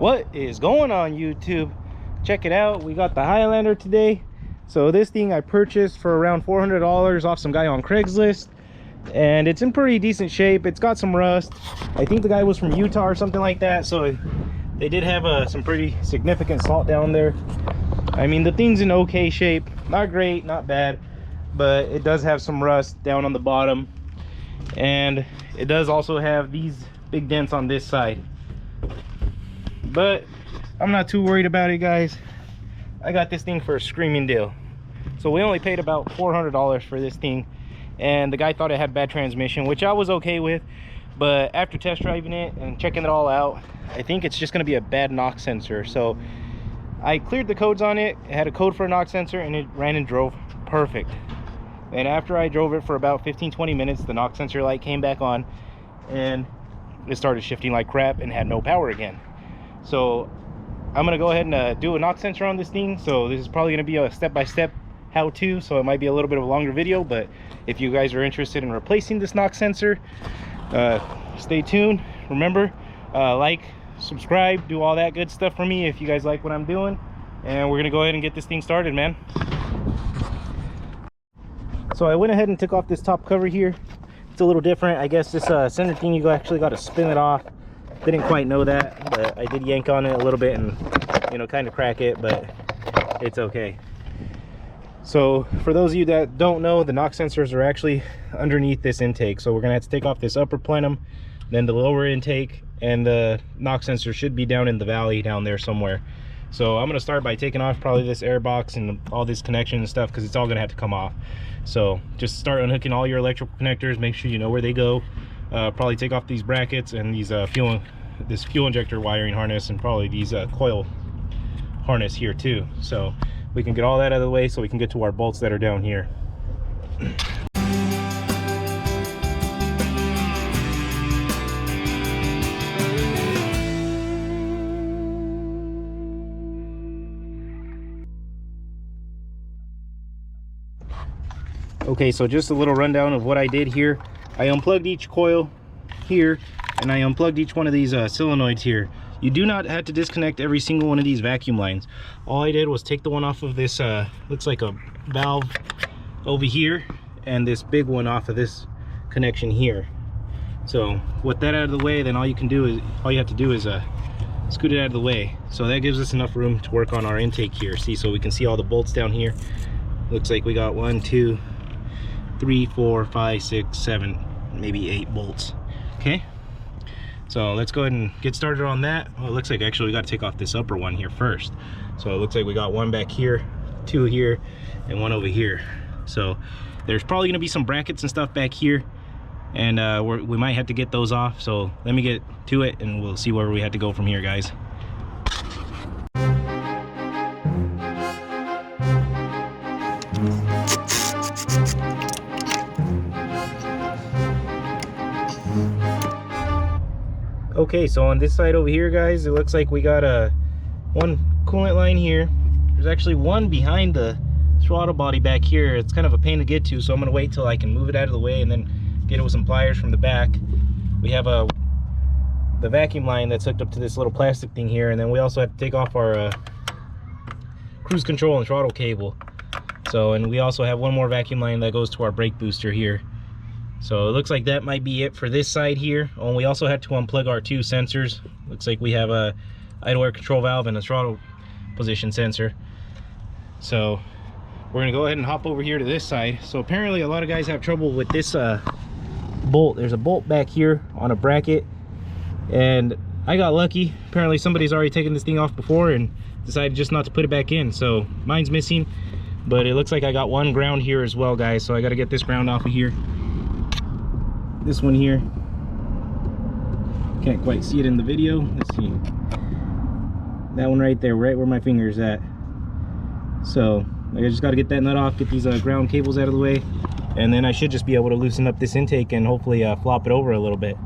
What is going on, YouTube? Check it out, we got the Highlander today. So this thing I purchased for around $400 off some guy on Craigslist, and it's in pretty decent shape. It's got some rust. I think the guy was from Utah or something like that, so they did have some pretty significant salt down there. I mean, the thing's in okay shape, not great, not bad, but it does have some rust down on the bottom, and it does also have these big dents on this side. But I'm not too worried about it, guys. I got this thing for a screaming deal. So we only paid about $400 for this thing, and the guy thought it had bad transmission, which I was okay with. But after test driving it and checking it all out, I think it's just going to be a bad knock sensor. So I cleared the codes on it. It had a code for a knock sensor, and it ran and drove perfect. And after I drove it for about 15-20 minutes, the knock sensor light came back on, and it started shifting like crap and had no power again. So I'm gonna go ahead and do a knock sensor on this thing. So this is probably gonna be a step-by-step how-to, so it might be a little bit of a longer video, but if you guys are interested in replacing this knock sensor, stay tuned. Remember, like, subscribe, do all that good stuff for me if you guys like what I'm doing, and we're gonna go ahead and get this thing started, man. So I went ahead and took off this top cover here. It's a little different. I guess this center thing, you actually got to spin it off. Didn't quite know that, but I did yank on it a little bit and, you know, kind of crack it, but it's okay. So for those of you that don't know, the knock sensors are actually underneath this intake. So we're gonna have to take off this upper plenum, then the lower intake, and the knock sensor should be down in the valley down there somewhere. So I'm gonna start by taking off probably this air box and all this connection and stuff, because it's all gonna have to come off. So just start unhooking all your electrical connectors, make sure you know where they go. Probably take off these brackets and these this fuel injector wiring harness, and probably these coil harness here too, so we can get all that out of the way so we can get to our bolts that are down here. Okay, so just a little rundown of what I did here. I unplugged each coil here, and I unplugged each one of these solenoids here. You do not have to disconnect every single one of these vacuum lines. All I did was take the one off of this, looks like a valve over here, and this big one off of this connection here. So with that out of the way, then all you have to do is scoot it out of the way. So that gives us enough room to work on our intake here. See, so we can see all the bolts down here. Looks like we got 1, 2, 3, 4, 5, 6, 7, maybe 8 bolts. Okay, so let's go ahead and get started on that. Well, it looks like actually we got to take off this upper one here first. So it looks like we got one back here, 2 here, and 1 over here. So there's probably going to be some brackets and stuff back here, and we might have to get those off. So let me get to it, and we'll see where we have to go from here, guys. Okay, so on this side over here, guys, it looks like we got one coolant line here. There's actually one behind the throttle body back here. It's kind of a pain to get to, so I'm gonna wait till I can move it out of the way and then get it with some pliers from the back. We have the vacuum line that's hooked up to this little plastic thing here, and then we also have to take off our cruise control and throttle cable. So, and we also have one more vacuum line that goes to our brake booster here. So it looks like that might be it for this side here. Oh, and we also had to unplug our 2 sensors. Looks like we have a idle air control valve and a throttle position sensor. So we're gonna go ahead and hop over here to this side. So apparently a lot of guys have trouble with this bolt. There's a bolt back here on a bracket, and I got lucky. Apparently somebody's already taken this thing off before and decided just not to put it back in. So mine's missing, but it looks like I got one ground here as well, guys. So I got to get this ground off of here. This one here, can't quite see it in the video. Let's see, that one right there, right where my finger is at. So I just got to get that nut off, get these ground cables out of the way, and then I should just be able to loosen up this intake and hopefully flop it over a little bit.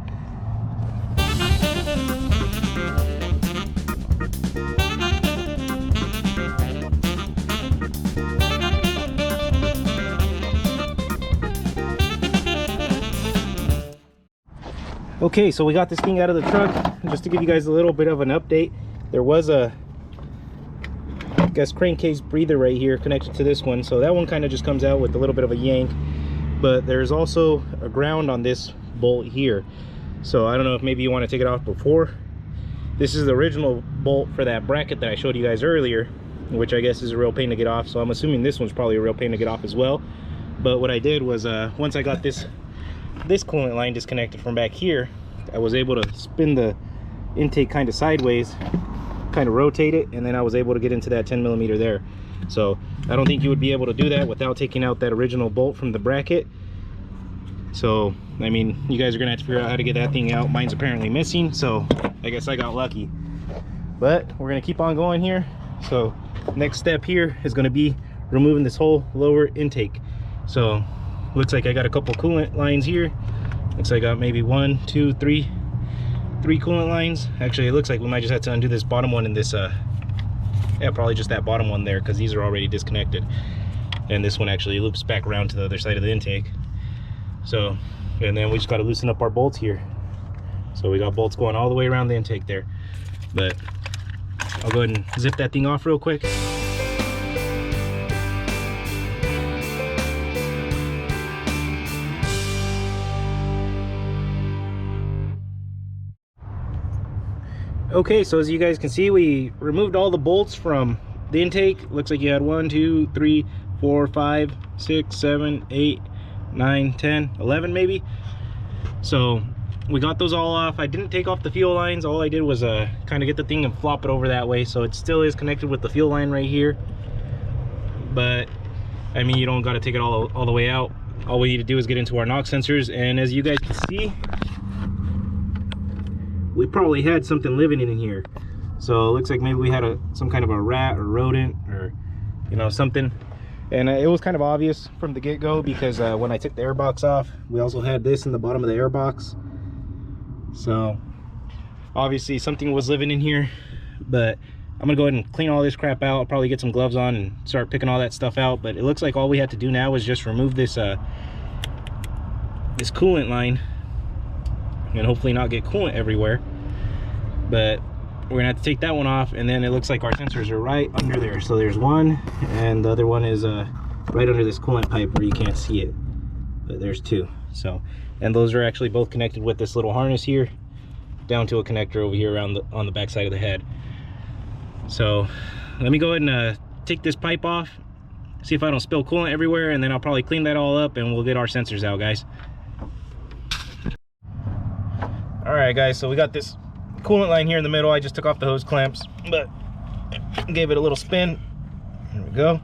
Okay, so we got this thing out of the truck. Just to give you guys a little bit of an update, there was a, I guess, crankcase breather right here connected to this one, so that one kind of just comes out with a little bit of a yank. But there's also a ground on this bolt here, so I don't know if maybe you want to take it off before. This is the original bolt for that bracket that I showed you guys earlier, which I guess is a real pain to get off, so I'm assuming this one's probably a real pain to get off as well. But what I did was, once I got this coolant line disconnected from back here, I was able to spin the intake kind of sideways, kind of rotate it, and then I was able to get into that 10mm there. So I don't think you would be able to do that without taking out that original bolt from the bracket. So I mean, you guys are gonna have to figure out how to get that thing out. Mine's apparently missing, so I guess I got lucky. But we're gonna keep on going here. So next step here is gonna be removing this whole lower intake. So looks like I got a couple coolant lines here. Looks like I got maybe 1, 2, 3 coolant lines. Actually, it looks like we might just have to undo this bottom one and this yeah, probably just that bottom one there, because these are already disconnected, and this one actually loops back around to the other side of the intake. So, and then we just got to loosen up our bolts here. So we got bolts going all the way around the intake there. But I'll go ahead and zip that thing off real quick. Okay, so as you guys can see, we removed all the bolts from the intake. Looks like you had 1, 2, 3, 4, 5, 6, 7, 8, 9, 10, 11 maybe. So we got those all off. I didn't take off the fuel lines. All I did was kind of get the thing and flop it over that way, so it still is connected with the fuel line right here. But I mean, you don't got to take it all the way out. All we need to do is get into our knock sensors, and as you guys can see, we probably had something living in here. So it looks like maybe we had some kind of a rat or rodent, or you know, something. And it was kind of obvious from the get-go, because when I took the airbox off, we also had this in the bottom of the airbox. So obviously something was living in here. But I'm gonna go ahead and clean all this crap out. I'll probably get some gloves on and start picking all that stuff out. But it looks like all we have to do now is just remove this this coolant line, and hopefully not get coolant everywhere. But we're gonna have to take that one off, and then it looks like our sensors are right under there. So there's one, and the other one is right under this coolant pipe where you can't see it, but there's two. So, and those are actually both connected with this little harness here down to a connector over here around on the back side of the head. So let me go ahead and take this pipe off, see if I don't spill coolant everywhere, and then I'll probably clean that all up and we'll get our sensors out, guys. All right, guys, so we got this coolant line here in the middle. I just took off the hose clamps, but gave it a little spin. There we go.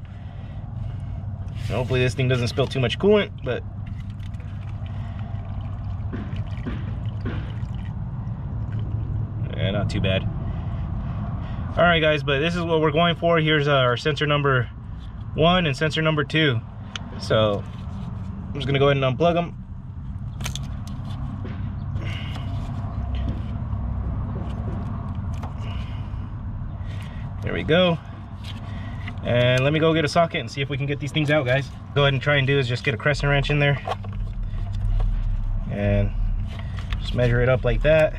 And hopefully this thing doesn't spill too much coolant, but yeah, not too bad. All right, guys, but this is what we're going for. Here's our sensor number 1 and sensor number 2. So I'm just gonna go ahead and unplug them. There we go. And let me go get a socket and see if we can get these things out, guys. Go ahead and try and do is just get a crescent wrench in there and just measure it up like that.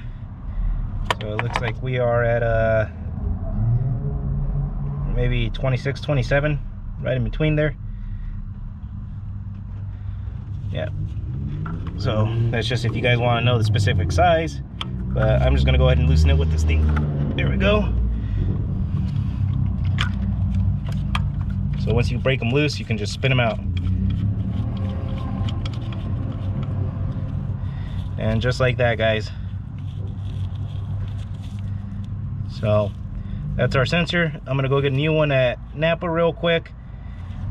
So it looks like we are at maybe 26, 27, right in between there. Yeah. So that's just if you guys want to know the specific size, but I'm just gonna go ahead and loosen it with this thing. There we go. So once you break them loose, you can just spin them out. And just like that, guys. So that's our sensor. I'm gonna go get a new one at Napa real quick,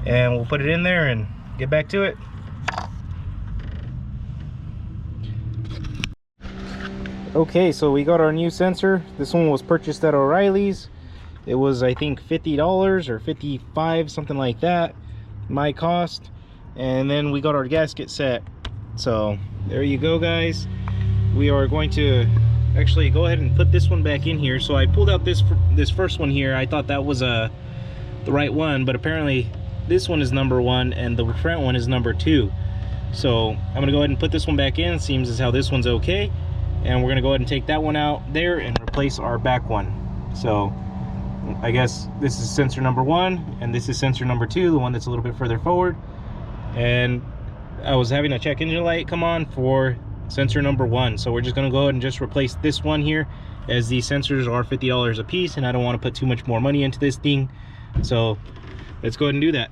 and we'll put it in there and get back to it. Okay, so we got our new sensor. This one was purchased at O'Reilly's. It was, I think, $50 or $55, something like that, my cost. And then we got our gasket set. So there you go, guys. We are going to actually go ahead and put this one back in here. So I pulled out this first one here. I thought that was the right one, but apparently this one is number 1 and the front one is number 2. So I'm gonna go ahead and put this one back in. Seems as how this one's okay. And we're gonna go ahead and take that one out there and replace our back one. So I guess this is sensor number 1 and this is sensor number 2, the one that's a little bit further forward. And I was having a check engine light come on for sensor number 1, so we're just going to go ahead and just replace this one here, as these sensors are $50 a piece and I don't want to put too much more money into this thing. So let's go ahead and do that.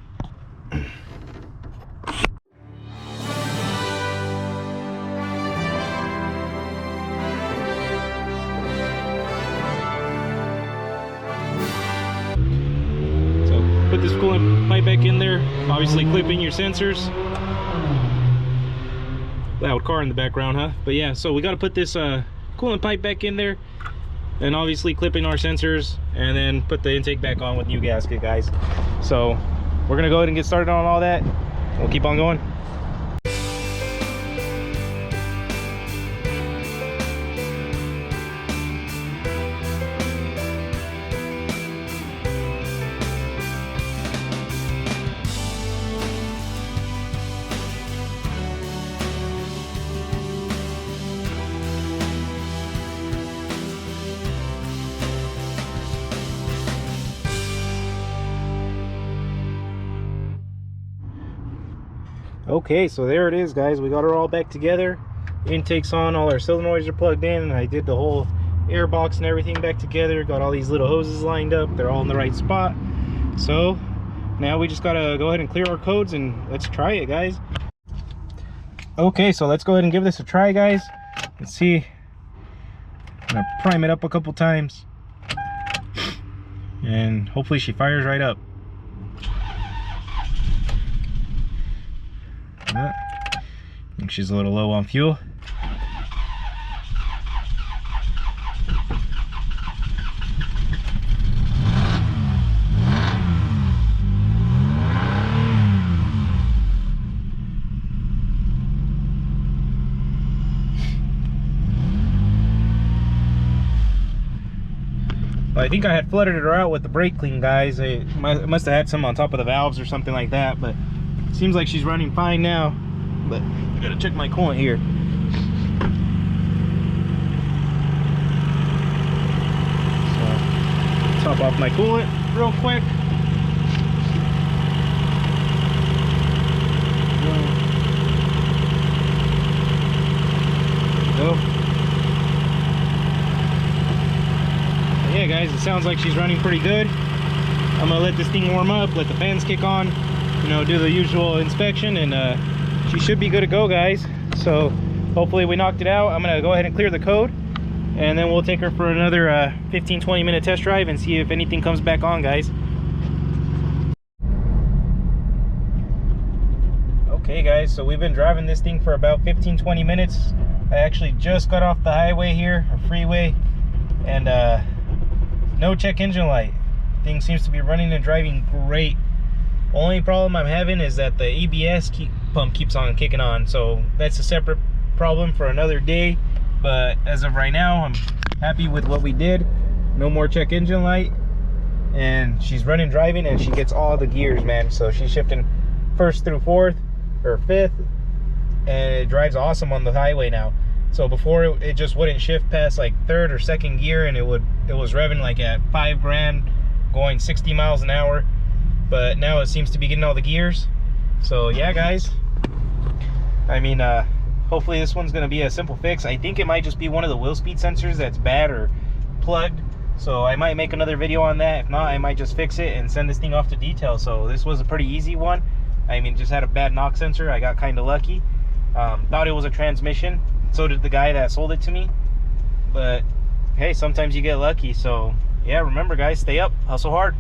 Put this coolant pipe back in there, obviously clip in your sensors. Loud car in the background, huh? But yeah, so we got to put this coolant pipe back in there and obviously clip in our sensors and then put the intake back on with new gasket, guys. So we're gonna go ahead and get started on all that. We'll keep on going. Okay, so there it is, guys. We got her all back together. Intake's on, all our solenoids are plugged in, and I did the whole air box and everything back together. Got all these little hoses lined up. They're all in the right spot. So now we just gotta go ahead and clear our codes and let's try it, guys. Okay, so let's go ahead and give this a try, guys. Let's see. I'm gonna prime it up a couple times and hopefully she fires right up. I think she's a little low on fuel. I think I had flooded her out with the brake clean, guys. I must have had some on top of the valves or something like that, but seems like she's running fine now. But I gotta check my coolant here. So top off my coolant real quick. Go. Yeah, guys, it sounds like she's running pretty good. I'm gonna let this thing warm up, let the fans kick on, you know, do the usual inspection, and she should be good to go, guys. So hopefully we knocked it out. I'm gonna go ahead and clear the code, and then we'll take her for another 15-20 minute test drive and see if anything comes back on, guys. Okay, guys, so we've been driving this thing for about 15-20 minutes. I actually just got off the highway here, or freeway, and no check engine light. Thing seems to be running and driving great. Only problem I'm having is that the ABS pump keeps on kicking on, so that's a separate problem for another day. But as of right now, I'm happy with what we did. No more check engine light, and she's running, driving, and she gets all the gears, man. So she's shifting first through fourth or fifth, and it drives awesome on the highway now. So before it just wouldn't shift past like third or second gear, and it was revving like at 5 grand, going 60 miles an hour. But now it seems to be getting all the gears. So yeah, guys, I mean, hopefully this one's gonna be a simple fix. I think it might just be one of the wheel speed sensors that's bad or plugged, so I might make another video on that. If not, I might just fix it and send this thing off to detail. So this was a pretty easy one. I mean, just had a bad knock sensor. I got kind of lucky. Thought it was a transmission, so did the guy that sold it to me. But hey, sometimes you get lucky. So yeah, remember, guys, stay up, hustle hard.